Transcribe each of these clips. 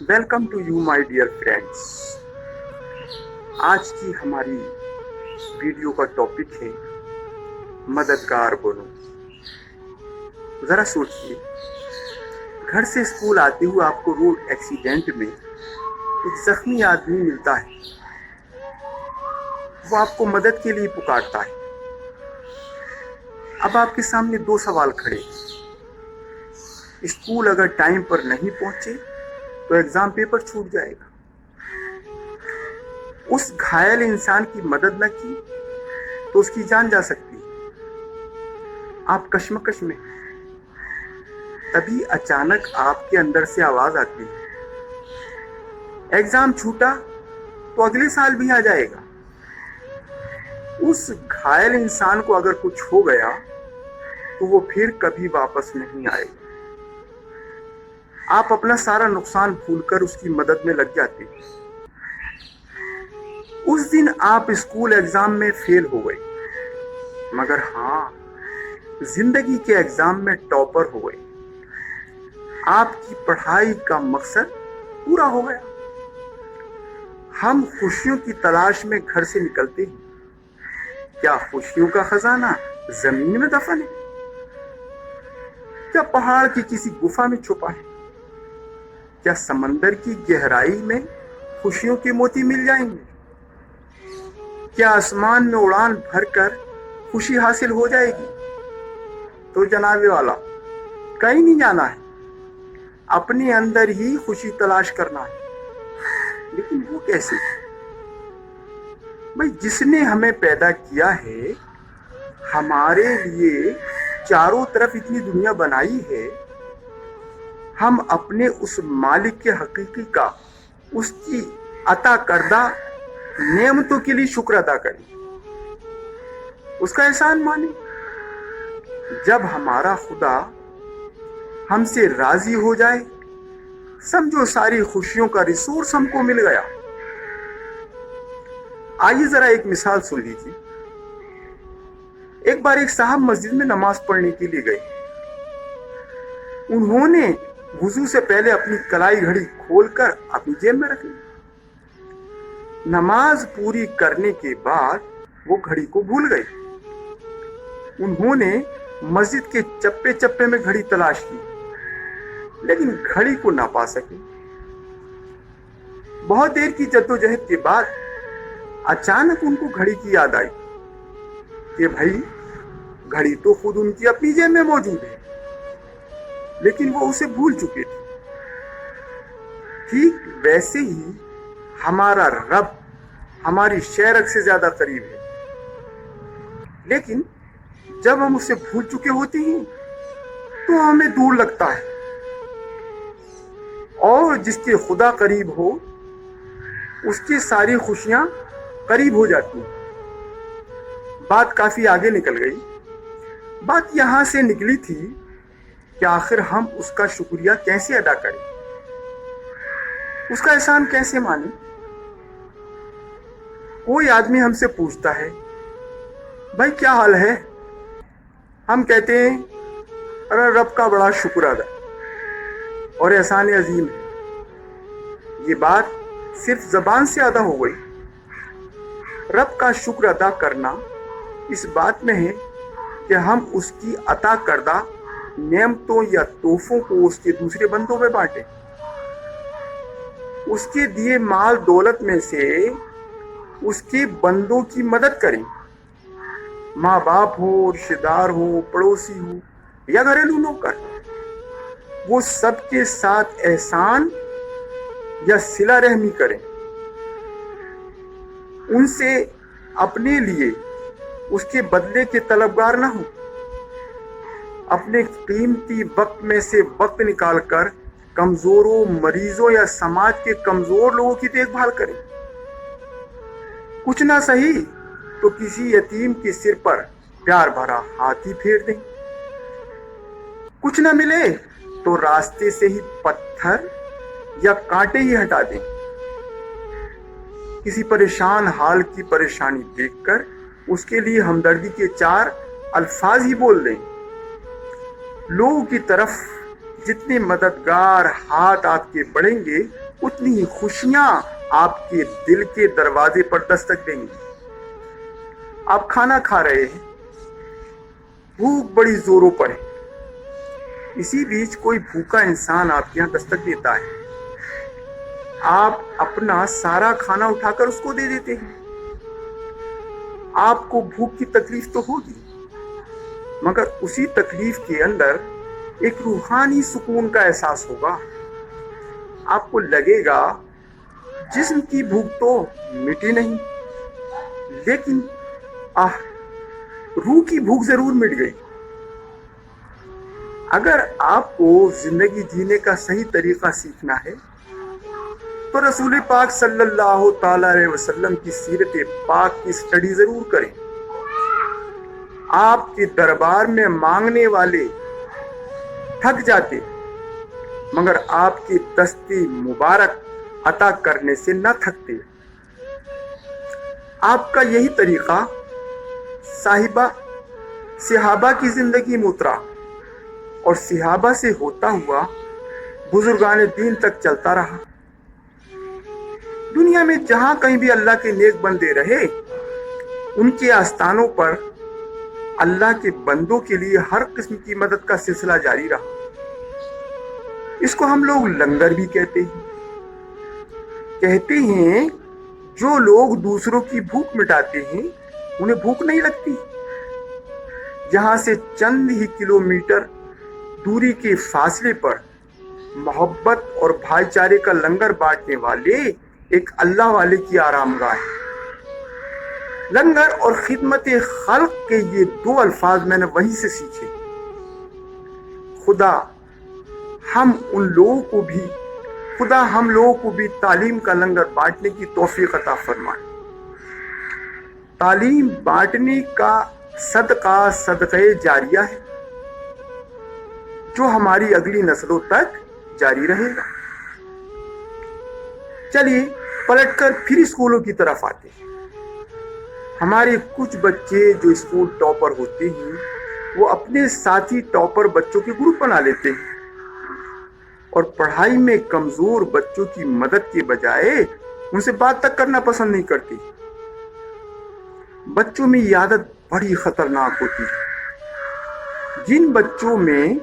Welcome to you my dear friends. آج کی ہماری ویڈیو کا ٹاپک ہے مددگار بنو. ذرا سوچئے، گھر سے اسکول آتے ہوئے آپ کو روڈ ایکسیڈنٹ میں ایک زخمی آدمی ملتا ہے. وہ آپ کو مدد کے لیے پکارتا ہے. اب آپ کے سامنے دو سوال کھڑے ہیں. اسکول اگر ٹائم پر نہیں پہنچے تو ایگزام پیپر چھوٹ جائے گا. اس گھائل انسان کی مدد نہ کی تو اس کی جان جا سکتی ہے. آپ کشمکش میں ہیں. تبھی اچانک آپ کے اندر سے آواز آتی ہے، ایگزام چھوٹا تو اگلے سال بھی آ جائے گا. اس گھائل انسان کو اگر کچھ ہو گیا تو وہ پھر کبھی واپس نہیں آئے گا. آپ اپنا سارا نقصان بھول کر اس کی مدد میں لگ جاتے ہیں. اس دن آپ اسکول ایگزام میں فیل ہو گئے، مگر ہاں، زندگی کے ایگزام میں ٹاپر ہو گئے. آپ کی پڑھائی کا مقصد پورا ہو گیا. ہم خوشیوں کی تلاش میں گھر سے نکلتے ہیں. کیا خوشیوں کا خزانہ زمین میں دفن ہے؟ کیا پہاڑ کی کسی گفا میں چھپا ہے؟ کیا سمندر کی گہرائی میں خوشیوں کے موتی مل جائیں گے؟ کیا آسمان میں اڑان بھر کر خوشی حاصل ہو جائے گی؟ تو جناب والا، کہیں نہیں جانا ہے، اپنے اندر ہی خوشی تلاش کرنا ہے. لیکن وہ کیسے؟ بھائی، جس نے ہمیں پیدا کیا ہے، ہمارے لیے چاروں طرف اتنی دنیا بنائی ہے، ہم اپنے اس مالک کے حقیقی کا، اس کی عطا کردہ نعمتوں کے لیے شکر ادا کریں، اس کا احسان مانیں. جب ہمارا خدا ہم سے راضی ہو جائے، سمجھو ساری خوشیوں کا ریسورس ہم کو مل گیا. آئیے ذرا ایک مثال سن لیجیے. ایک بار ایک صاحب مسجد میں نماز پڑھنے کے لیے گئے. انہوں نے وضو سے پہلے اپنی کلائی گھڑی کھول کر اپنی جیب میں رکھ لی. نماز پوری کرنے کے بعد وہ گھڑی کو بھول گئے. انہوں نے مسجد کے چپے چپے میں گھڑی تلاش کی، لیکن گھڑی کو نہ پا سکے. بہت دیر کی جدوجہد کے بعد اچانک ان کو گھڑی کی یاد آئی کہ بھائی، گھڑی تو خود ان کی اپنی جیب میں موجود ہے، لیکن وہ اسے بھول چکے تھے. ٹھیک ویسے ہی ہمارا رب ہماری شہرت سے زیادہ قریب ہے، لیکن جب ہم اسے بھول چکے ہوتے ہیں تو ہمیں دور لگتا ہے. اور جس کے خدا قریب ہو، اس کی ساری خوشیاں قریب ہو جاتی ہیں. بات کافی آگے نکل گئی. بات یہاں سے نکلی تھی کہ آخر ہم اس کا شکریہ کیسے ادا کریں، اس کا احسان کیسے مانیں. کوئی آدمی ہم سے پوچھتا ہے، بھائی کیا حال ہے؟ ہم کہتے ہیں، ارے رب کا بڑا شکر ادا اور احسان عظیم ہے. یہ بات صرف زبان سے ادا ہو گئی. رب کا شکر ادا کرنا اس بات میں ہے کہ ہم اس کی عطا کردہ نعمتوں یا تحفوں کو اس کے دوسرے بندوں میں بانٹیں. اس کے دیے مال دولت میں سے اس کے بندوں کی مدد کریں. ماں باپ ہو، رشتے دار ہو، پڑوسی ہو یا گھریلو نوکر، وہ سب کے ساتھ احسان یا صلہ رحمی کریں. ان سے اپنے لیے اس کے بدلے کے طلبگار نہ ہوں. اپنے قیمتی وقت میں سے وقت نکال کر کمزوروں، مریضوں یا سماج کے کمزور لوگوں کی دیکھ بھال کریں. کچھ نہ صحیح تو کسی یتیم کے سر پر پیار بھرا ہاتھ ہی پھیر دیں. کچھ نہ ملے تو راستے سے ہی پتھر یا کانٹے ہی ہٹا دیں. کسی پریشان حال کی پریشانی دیکھ کر اس کے لیے ہمدردی کے 4 الفاظ ہی بول دیں. لوگوں کی طرف جتنے مددگار ہاتھ آپ کے بڑھیں گے اتنی ہی خوشیاں آپ کے دل کے دروازے پر دستک دیں گی۔ آپ کھانا کھا رہے ہیں، بھوک بڑی زوروں پر ہے، اسی بیچ کوئی بھوکا انسان آپ کے یہاں دستک دیتا ہے، آپ اپنا سارا کھانا اٹھا کر اس کو دے دیتے ہیں۔ آپ کو بھوک کی تکلیف تو ہوگی، مگر اسی تکلیف کے اندر ایک روحانی سکون کا احساس ہوگا۔ آپ کو لگے گا جسم کی بھوک تو مٹی نہیں، لیکن روح کی بھوک ضرور مٹ گئی۔ اگر آپ کو زندگی جینے کا صحیح طریقہ سیکھنا ہے تو رسول پاک صلی اللہ تعالی علیہ وسلم کی سیرت پاک کی اسٹڈی ضرور کریں۔ آپ کے دربار میں مانگنے والے تھک جاتے، مگر آپ کی دستی مبارک عطا کرنے سے نہ تھکتے۔ آپ کا یہی طریقہ صحابہ کی زندگی میں اترا اور صحابہ سے ہوتا ہوا بزرگان دین تک چلتا رہا۔ دنیا میں جہاں کہیں بھی اللہ کے نیک بندے رہے، ان کے آستانوں پر اللہ کے بندوں کے لیے ہر قسم کی مدد کا سلسلہ جاری رہا۔ اس کو ہم لوگ لنگر بھی کہتے ہیں۔ جو لوگ دوسروں کی بھوک مٹاتے ہیں انہیں بھوک نہیں لگتی۔ یہاں سے چند ہی کلومیٹر دوری کے فاصلے پر محبت اور بھائی چارے کا لنگر بانٹنے والے ایک اللہ والے کی آرام گاہ ہے۔ لنگر اور خدمت خلق کے یہ دو الفاظ میں نے وہیں سے سیکھے۔ خدا ہم لوگوں کو بھی تعلیم کا لنگر بانٹنے کی توفیق عطا فرمائے۔ تعلیم بانٹنے کا صدقہ جاریہ ہے جو ہماری اگلی نسلوں تک جاری رہے گا۔ چلیے پلٹ کر پھر اسکولوں کی طرف آتے ہیں۔ ہمارے کچھ بچے جو اسکول ٹاپر ہوتے ہیں وہ اپنے ساتھی ٹاپر بچوں کے گروپ بنا لیتے ہیں اور پڑھائی میں کمزور بچوں کی مدد کے بجائے ان سے بات تک کرنا پسند نہیں کرتی۔ بچوں میں یہ عادت بڑی خطرناک ہوتی ہے۔ جن بچوں میں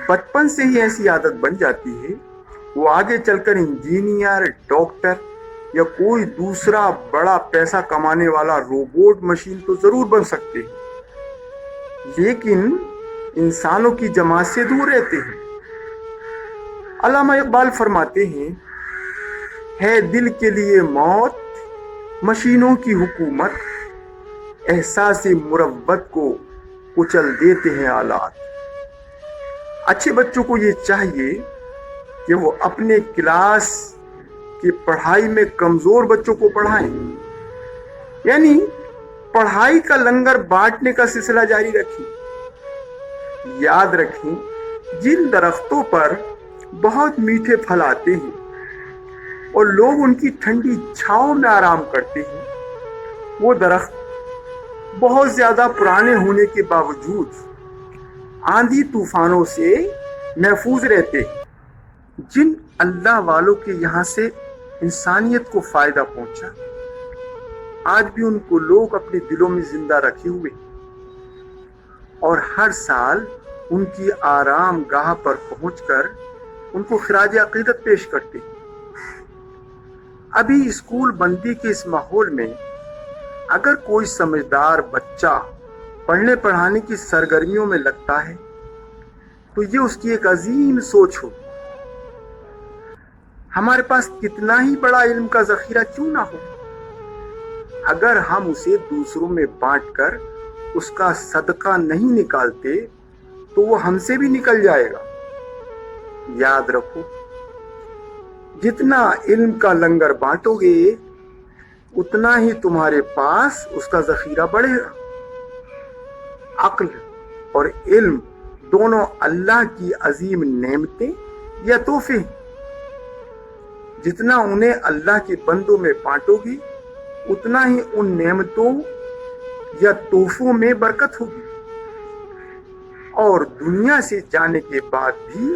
بچپن سے ہی ایسی عادت بن جاتی ہے وہ آگے چل کر انجینئر، ڈاکٹر یا کوئی دوسرا بڑا پیسہ کمانے والا روبوٹ مشین تو ضرور بن سکتے ہیں، لیکن انسانوں کی جماعت سے دور رہتے ہیں۔ علامہ اقبال فرماتے ہیں، ہے دل کے لیے موت مشینوں کی حکومت، احساس مروت کو کچل دیتے ہیں آلات۔ اچھے بچوں کو یہ چاہیے کہ وہ اپنے کلاس کی پڑھائی میں کمزور بچوں کو پڑھائیں، یعنی پڑھائی کا لنگر بانٹنے کا سلسلہ جاری رکھیں۔ یاد رکھیں، جن درختوں پر بہت میٹھے پھل آتے ہیں اور لوگ ان کی ٹھنڈی چھاؤں میں آرام کرتے ہیں، وہ درخت بہت زیادہ پرانے ہونے کے باوجود آندھی طوفانوں سے محفوظ رہتے ہیں۔ جن اللہ والوں کے یہاں سے انسانیت کو فائدہ پہنچا، آج بھی ان کو لوگ اپنے دلوں میں زندہ رکھے ہوئے اور ہر سال ان کی آرام گاہ پر پہنچ کر ان کو خراج عقیدت پیش کرتے ہیں۔ ابھی اسکول بندی کے اس ماحول میں اگر کوئی سمجھدار بچہ پڑھنے پڑھانے کی سرگرمیوں میں لگتا ہے تو یہ اس کی ایک عظیم سوچ ہو۔ ہمارے پاس کتنا ہی بڑا علم کا ذخیرہ کیوں نہ ہو، اگر ہم اسے دوسروں میں بانٹ کر اس کا صدقہ نہیں نکالتے تو وہ ہم سے بھی نکل جائے گا۔ یاد رکھو، جتنا علم کا لنگر بانٹو گے اتنا ہی تمہارے پاس اس کا ذخیرہ بڑھے گا۔ عقل اور علم دونوں اللہ کی عظیم نعمتیں یا تحفے ہیں۔ جتنا انہیں اللہ کے بندوں میں بانٹو گے اتنا ہی ان نعمتوں یا تحفوں میں برکت ہوگی، اور دنیا سے جانے کے بعد بھی